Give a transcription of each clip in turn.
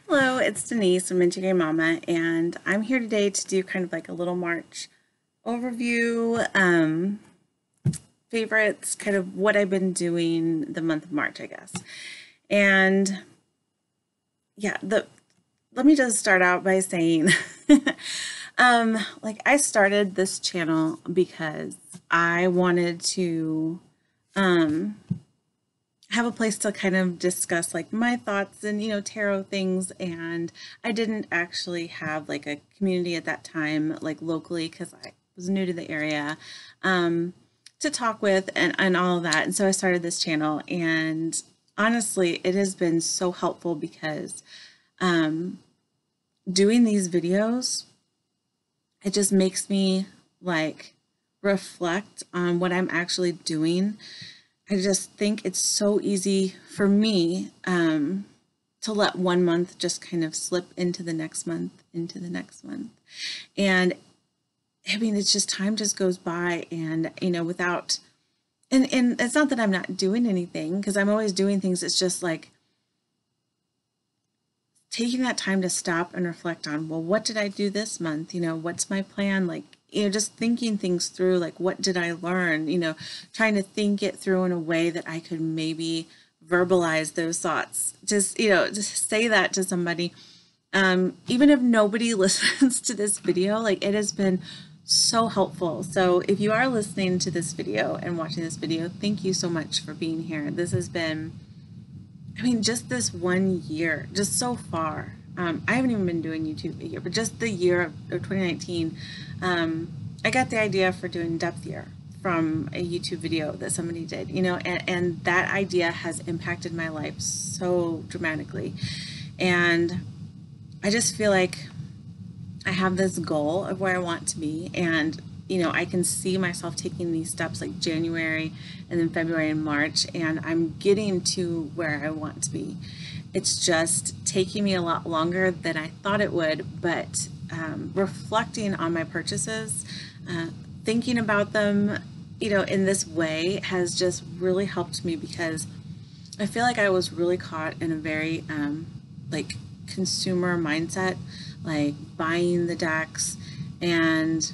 Hello, it's Denise from Integrate Mama, and I'm here today to do kind of like a little March overview, favorites, kind of what I've been doing the month of March, I guess. And yeah, let me just start out by saying, like I started this channel because I wanted to, have a place to kind of discuss like my thoughts and tarot things, and I didn't actually have like a community at that time like locally because I was new to the area to talk with and all of that. And so I started this channel, and honestly it has been so helpful because doing these videos, it just makes me like reflect on what I'm actually doing. I just think it's so easy for me to let one month just kind of slip into the next month, into the next month. And I mean, it's just time just goes by, and without, and it's not that I'm not doing anything because I'm always doing things. It's just like taking that time to stop and reflect on, well, what did I do this month? What's my plan? Like, just thinking things through, like, what did I learn? Trying to think it through in a way that I could maybe verbalize those thoughts. Just say that to somebody. Even if nobody listens to this video, like, it has been so helpful. So if you are listening to this video and watching this video, thank you so much for being here. This has been, I mean, just this 1 year, just so far. I haven't even been doing YouTube a year, but just the year of 2019, I got the idea for doing depth year from a YouTube video that somebody did, and that idea has impacted my life so dramatically. And I just feel like I have this goal of where I want to be, and I can see myself taking these steps like January and then February and March, and I'm getting to where I want to be. It's just taking me a lot longer than I thought it would, but reflecting on my purchases, thinking about them, in this way has just really helped me, because I feel like I was really caught in a very like consumer mindset, like buying the decks and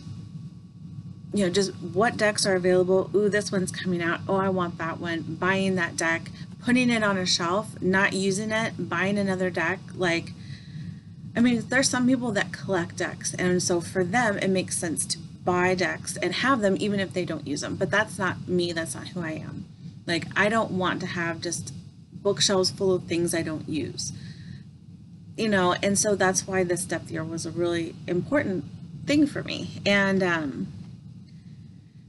just what decks are available. Ooh, this one's coming out. Oh, I want that one. Buying that deck, putting it on a shelf, not using it, buying another deck. Like, I mean, there's some people that collect decks, and so for them, it makes sense to buy decks and have them even if they don't use them. But that's not me. That's not who I am. Like, I don't want to have just bookshelves full of things I don't use. And so that's why this depth year was a really important thing for me.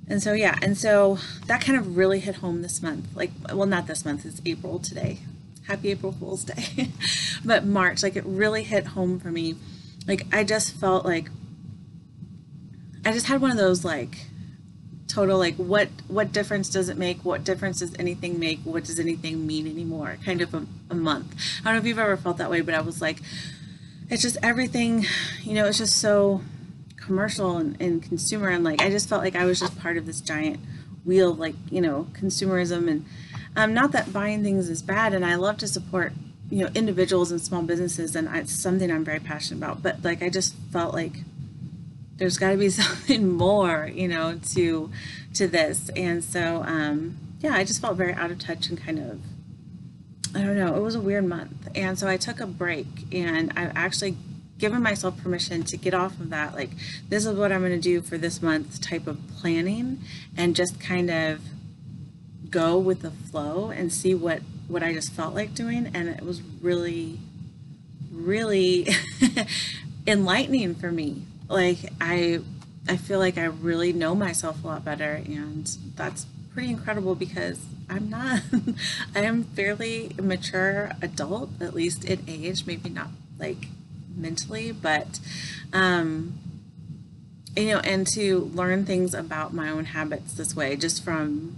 And so, yeah, and so that kind of really hit home this month. Like, well, not this month, it's April today. Happy April Fool's Day. But March, like, it really hit home for me. Like, I just felt like I just had one of those, like, total, like, what difference does it make? What difference does anything make? What does anything mean anymore? Kind of a month. I don't know if you've ever felt that way, but I was like, it's just everything, it's just so commercial and consumer, and like I just felt like I was just part of this giant wheel, like consumerism. And not that buying things is bad, and I love to support individuals and small businesses, and it's something I'm very passionate about, but like I just felt like there's got to be something more to this. And so yeah, I just felt very out of touch and kind of, I don't know, it was a weird month. And so I took a break, and I've actually given myself permission to get off of that, like, this is what I'm going to do for this month type of planning, and just kind of go with the flow and see what I just felt like doing. And it was really, really enlightening for me. Like, I feel like I really know myself a lot better, and that's pretty incredible because I'm not. I am fairly mature adult, at least in age, maybe not like mentally, but and to learn things about my own habits this way, just from,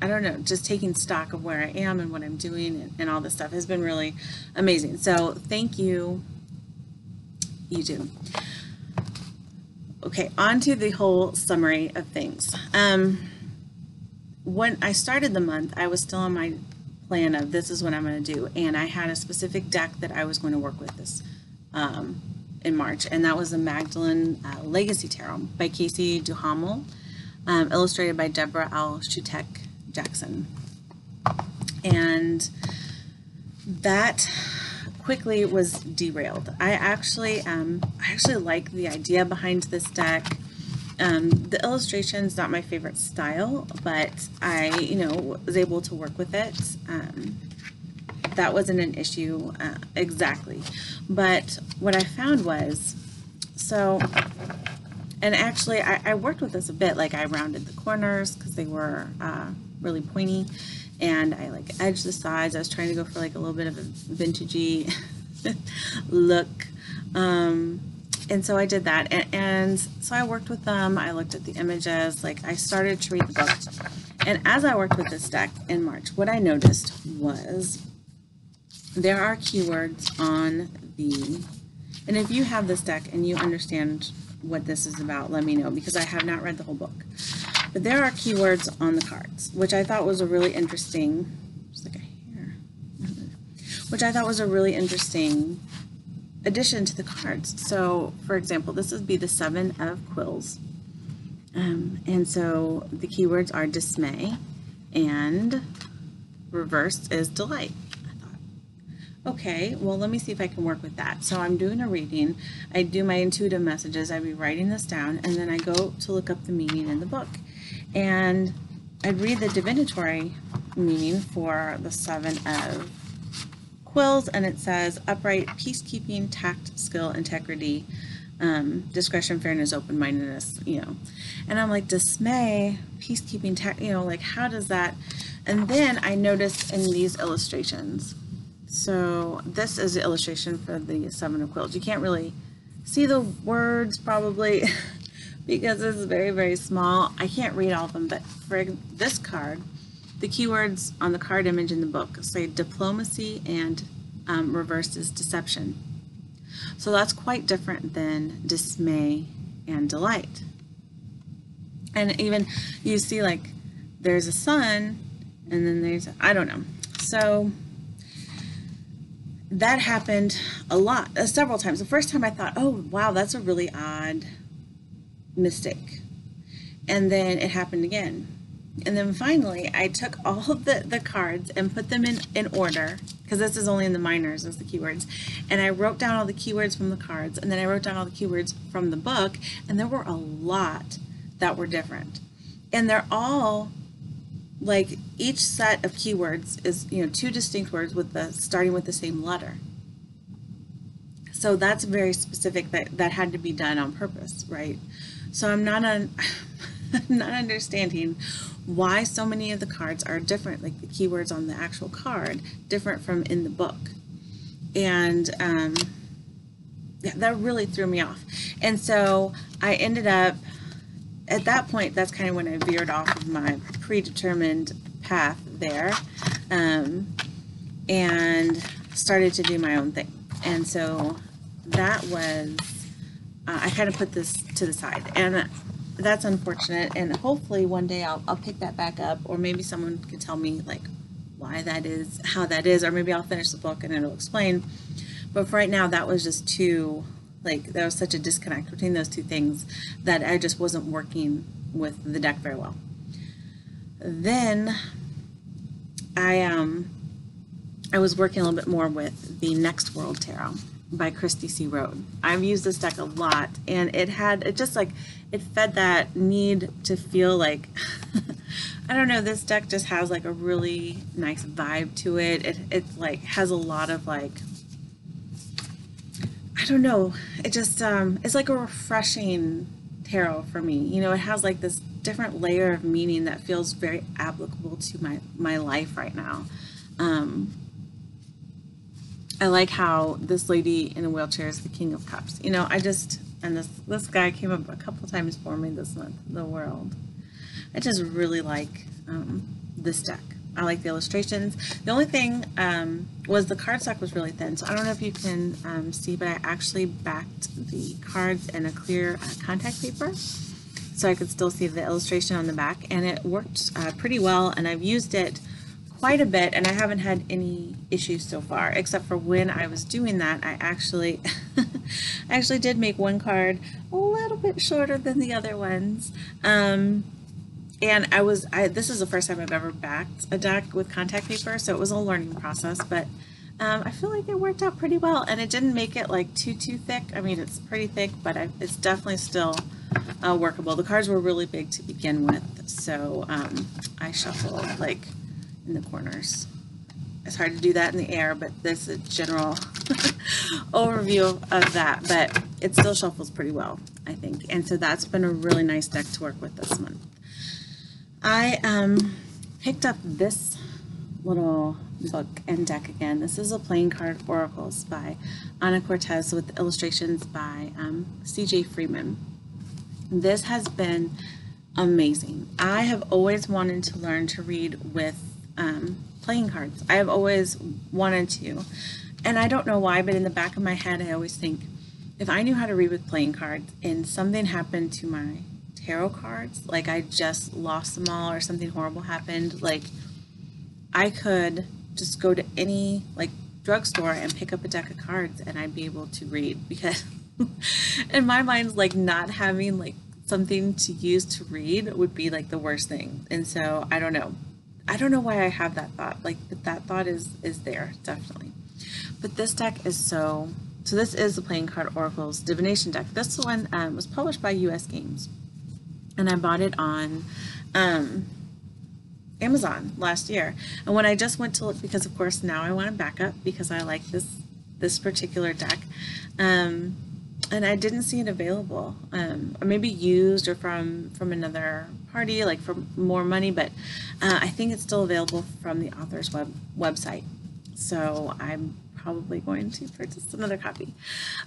I don't know, just taking stock of where I am and what I'm doing and all this stuff has been really amazing. So thank you, you do. Okay, on to the whole summary of things. When I started the month, I was still on my plan of this is what I'm going to do. And I had a specific deck that I was going to work with this in March, and that was the Magdalene Legacy Tarot by Casey Duhamel, illustrated by Deborah L. Shutek Jackson. And that quickly was derailed. I actually like the idea behind this deck. The illustration's not my favorite style, but I, was able to work with it. That wasn't an issue exactly. But what I found was, and actually I worked with this a bit, like I rounded the corners because they were really pointy, and I like edged the sides. I was trying to go for like a little bit of a vintagey look. And so I did that, and so I worked with them. I looked at the images, like I started to read the book. And as I worked with this deck in March, what I noticed was there are keywords on and if you have this deck and you understand what this is about, let me know, because I have not read the whole book. But there are keywords on the cards, which I thought was a really interesting, just like a hair, which I thought was a really interesting addition to the cards. So, for example, this would be the 7 of Quills. And so the keywords are dismay, and reversed is delight. I thought, okay, well, let me see if I can work with that. So I'm doing a reading. I do my intuitive messages. I'd be writing this down, and then I go to look up the meaning in the book. And I'd read the divinatory meaning for the 7 of Quills, and it says upright, peacekeeping, tact, skill, integrity, discretion, fairness, open-mindedness, And I'm like, dismay, peacekeeping, tact, like how does that? And then I noticed in these illustrations, so this is the illustration for the 7 of Quills. You can't really see the words probably because it's very, very small. I can't read all of them, but for this card, the keywords on the card image in the book say diplomacy, and reversed is deception. So that's quite different than dismay and delight. And even you see, like, there's a sun, and then there's, I don't know. So that happened a lot, several times. The first time I thought, oh, wow, that's a really odd mistake. And then it happened again. And then finally, I took all of the cards and put them in order, because this is only in the minors as the keywords. And I wrote down all the keywords from the cards, and then I wrote down all the keywords from the book, and there were a lot that were different. And they're all, like, each set of keywords is, 2 distinct words starting with the same letter. So that's very specific, that had to be done on purpose, right? So I'm not understanding why so many of the cards are different, like the keywords on the actual card, different from in the book. And yeah, that really threw me off. And so I ended up, at that point, that's kind of when I veered off of my predetermined path there, and started to do my own thing. And so that was, I kind of put this to the side, and that's unfortunate, and hopefully one day I'll pick that back up, or maybe someone can tell me like why that is, how that is, or maybe I'll finish the book and it'll explain. But for right now, that was just too, like, there was such a disconnect between those two things that I just wasn't working with the deck very well. Then I was working a little bit more with the Next World Tarot by Christy C. Rode. I've used this deck a lot, and it fed that need to feel like, I don't know, this deck just has like a really nice vibe to it. It like has a lot of like, I don't know, it just, it's like a refreshing tarot for me. It has like this different layer of meaning that feels very applicable to my life right now. I like how this lady in a wheelchair is the King of Cups. And this guy came up a couple times for me this month, the World. I just really like this deck. I like the illustrations. The only thing was the cardstock was really thin, so I don't know if you can see, but I actually backed the cards in a clear contact paper so I could still see the illustration on the back, and it worked pretty well, and I've used it quite a bit, and I haven't had any issues so far, except for when I was doing that, I actually I actually did make one card a little bit shorter than the other ones. And this is the first time I've ever backed a deck with contact paper, so it was a learning process, but I feel like it worked out pretty well, and it didn't make it like too thick. I mean, it's pretty thick, but it's definitely still workable. The cards were really big to begin with, so I shuffled like in the corners. It's hard to do that in the air, but there's a general overview of that, but it still shuffles pretty well, I think. And so that's been a really nice deck to work with this month. I picked up this little book and deck again. This is a Playing Card Oracles by Ana Cortez with illustrations by C.J. Freeman. This has been amazing. I have always wanted to learn to read with playing cards. I have always wanted to, and I don't know why, but in the back of my head I always think, if I knew how to read with playing cards and something happened to my tarot cards, like I just lost them all or something horrible happened, like I could just go to any like drugstore and pick up a deck of cards and I'd be able to read, because in my mind, like not having like something to use to read would be like the worst thing. And so I don't know why I have that thought, like, but that thought is there definitely. But this deck is so this is the Playing Card Oracles Divination deck. This one was published by US Games, and I bought it on Amazon last year. And when I just went to look, because of course now I want to back up because I like this particular deck, and I didn't see it available, or maybe used or from another party, like for more money, but I think it's still available from the author's website. So I'm probably going to purchase another copy.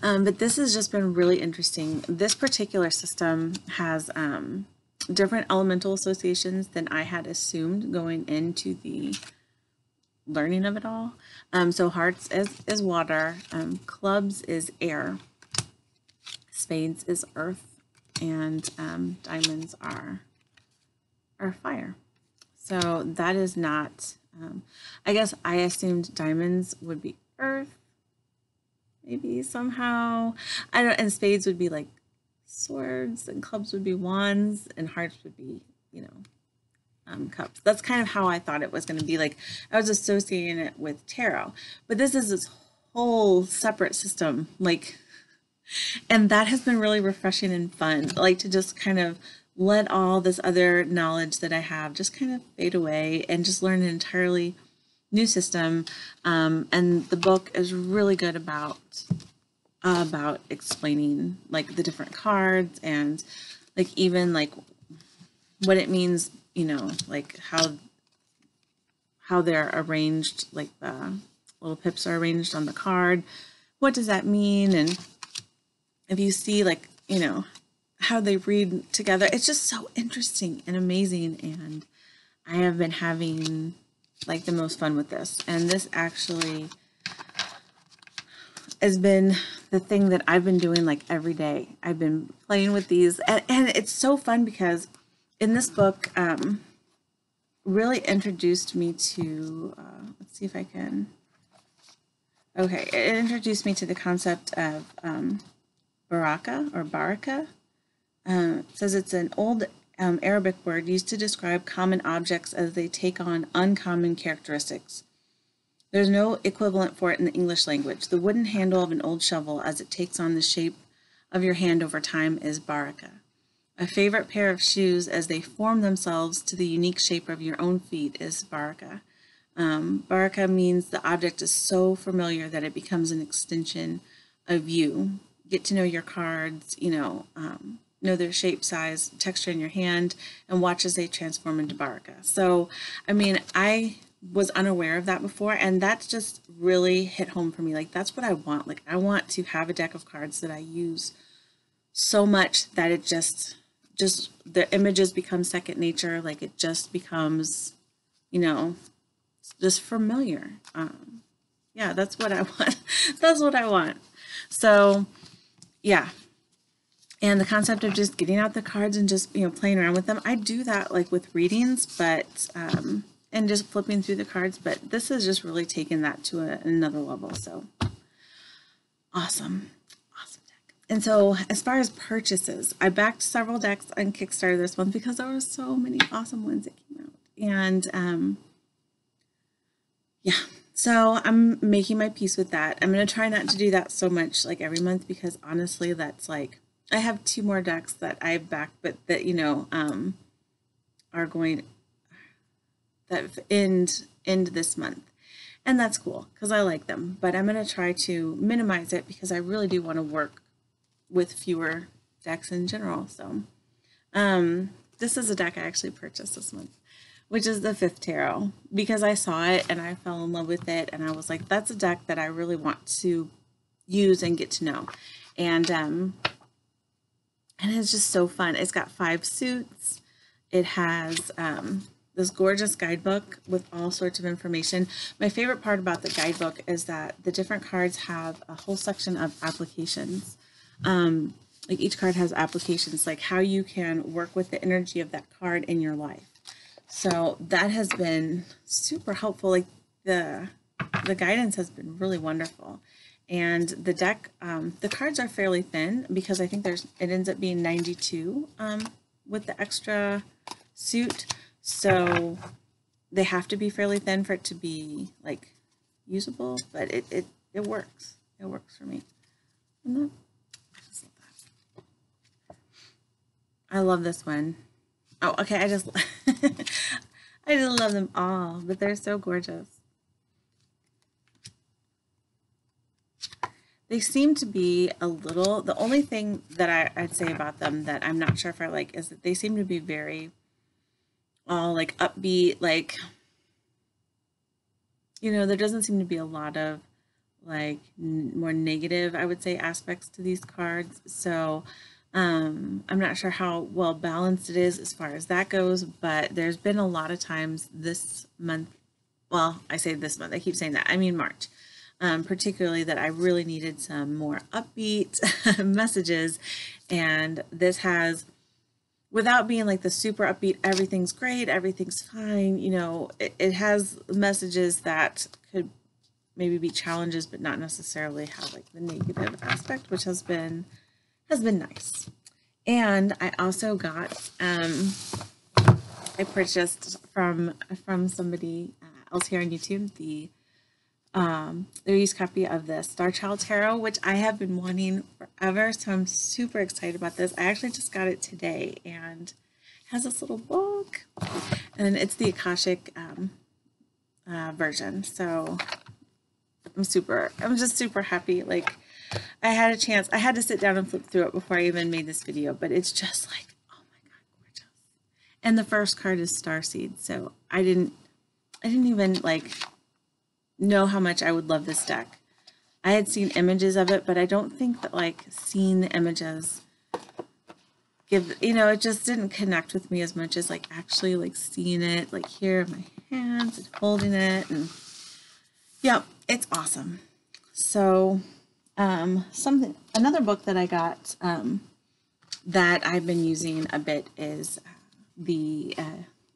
But this has just been really interesting. This particular system has different elemental associations than I had assumed going into the learning of it all. So hearts is water, clubs is air, spades is earth, and diamonds are fire. So that is not, I guess I assumed diamonds would be earth, maybe somehow. I don't, and spades would be like swords, and clubs would be wands, and hearts would be, cups. That's kind of how I thought it was going to be. Like I was associating it with tarot, but this is this whole separate system, like, and that has been really refreshing and fun, like to just kind of let all this other knowledge that I have just kind of fade away and just learn an entirely new system. And the book is really good about explaining like the different cards and like even like what it means, like how they're arranged, like the little pips are arranged on the card. What does that mean? And if you see like, how they read together, it's just so interesting and amazing. And I have been having like the most fun with this. And this actually has been the thing that I've been doing like every day. I've been playing with these, and it's so fun because in this book really introduced me to, let's see if I can, okay, it introduced me to the concept of baraka. It says it's an old Arabic word used to describe common objects as they take on uncommon characteristics. There's no equivalent for it in the English language. The wooden handle of an old shovel as it takes on the shape of your hand over time is baraka. A favorite pair of shoes as they form themselves to the unique shape of your own feet is baraka. Baraka means the object is so familiar that it becomes an extension of you. Get to know your cards, know their shape, size, texture in your hand, and watch as they transform into baraka. So, I mean, I was unaware of that before, and that's just really hit home for me. Like, that's what I want. Like, I want to have a deck of cards that I use so much that it just the images become second nature. Like, it just becomes, just familiar. Yeah, that's what I want. That's what I want. So, yeah. And the concept of just getting out the cards and just, playing around with them. I do that like with readings, but and just flipping through the cards, but this has just really taken that to another level. So awesome. Awesome deck. And so as far as purchases, I backed several decks on Kickstarter this month because there were so many awesome ones that came out. And yeah, so I'm making my peace with that. I'm going to try not to do that so much like every month, because honestly, that's like, I have 2 more decks that I've backed, but that, you know, are going, that end this month. And that's cool because I like them, but I'm going to try to minimize it because I really do want to work with fewer decks in general. So this is a deck I actually purchased this month, which is the 5th Tarot, because I saw it and I fell in love with it. And I was like, that's a deck that I really want to use and get to know. And it's just so fun. It's got 5 suits. It has this gorgeous guidebook with all sorts of information. My favorite part about the guidebook is that the different cards have a whole section of applications. Like each card has applications, like how you can work with the energy of that card in your life. So that has been super helpful. Like the guidance has been really wonderful. And the deck, the cards are fairly thin because I think it ends up being 92 with the extra suit. So they have to be fairly thin for it to be like usable, but it works. It works for me. And I just love that. I love this one. Oh, okay. I just love them all, but they're so gorgeous. They seem to be a little, the only thing that I'd say about them that I'm not sure if I like is that they seem to be very all like upbeat, like, you know, there doesn't seem to be a lot of like more negative, I would say, aspects to these cards. So I'm not sure how well balanced it is as far as that goes, but there's been a lot of times this month, well, I say this month, I keep saying that, I mean March, particularly that I really needed some more upbeat messages. And this has, without being like the super upbeat, everything's great, everything's fine, you know, it has messages that could maybe be challenges, but not necessarily have like the negative aspect, which has been nice. And I also got, I purchased from somebody else here on YouTube, their used copy of the Star Child Tarot, which I have been wanting forever. So I'm super excited about this. I actually just got it today, and it has this little book, and it's the Akashic version. So I'm just super happy. Like I had a chance, I had to sit down and flip through it before I even made this video, but it's just like, oh my God, gorgeous. And the first card is Starseed. So I didn't even like know how much I would love this deck. I had seen images of it, but I don't think that like seeing the images give, you know, it just didn't connect with me as much as like actually like seeing it like here in my hands and holding it. And yeah, it's awesome. So another book that I got that I've been using a bit is the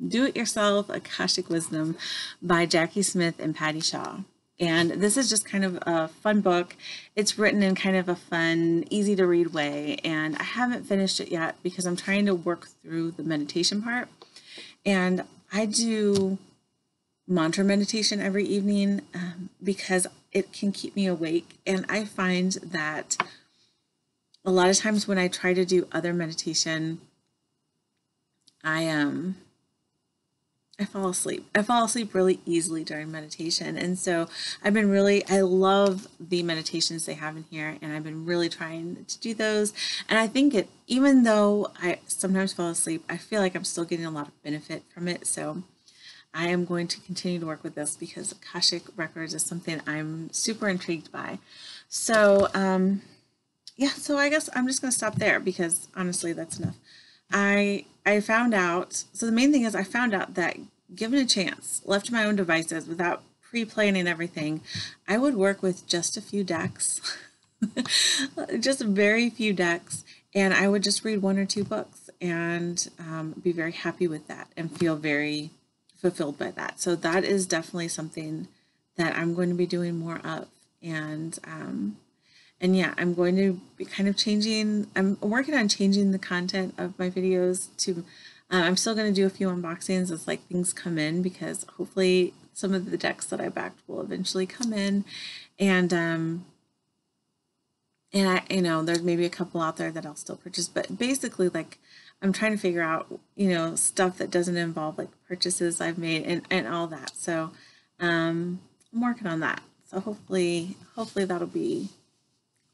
Do-It-Yourself Akashic Wisdom by Jackie Smith and Patty Shaw. And this is just kind of a fun book. It's written in kind of a fun, easy to read way. And I haven't finished it yet because I'm trying to work through the meditation part. And I do mantra meditation every evening because it can keep me awake. And I find that a lot of times when I try to do other meditation, I fall asleep. I fall asleep really easily during meditation. And so I love the meditations they have in here, and I've been really trying to do those. And I think even though I sometimes fall asleep, I feel like I'm still getting a lot of benefit from it. So I am going to continue to work with this because Akashic Records is something I'm super intrigued by. So, yeah, so I guess I'm just going to stop there because honestly, that's enough. I found out, so the main thing is I found out that given a chance, left to my own devices without pre-planning everything, I would work with just a few decks, just very few decks, and I would just read 1 or 2 books and be very happy with that and feel very fulfilled by that. So that is definitely something that I'm going to be doing more of. And yeah, I'm going to be kind of changing. I'm working on changing the content of my videos to. I'm still going to do a few unboxings as like things come in, because hopefully some of the decks that I backed will eventually come in, and I, there's maybe a couple out there that I'll still purchase, but basically, like, I'm trying to figure out, stuff that doesn't involve like purchases I've made and all that. So, I'm working on that. So hopefully that'll be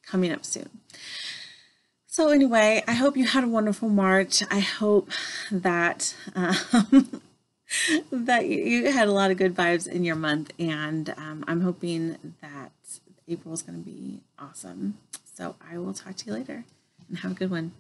coming up soon. So anyway, I hope you had a wonderful March. I hope that that you had a lot of good vibes in your month, and I'm hoping that April is going to be awesome. So I will talk to you later, and have a good one.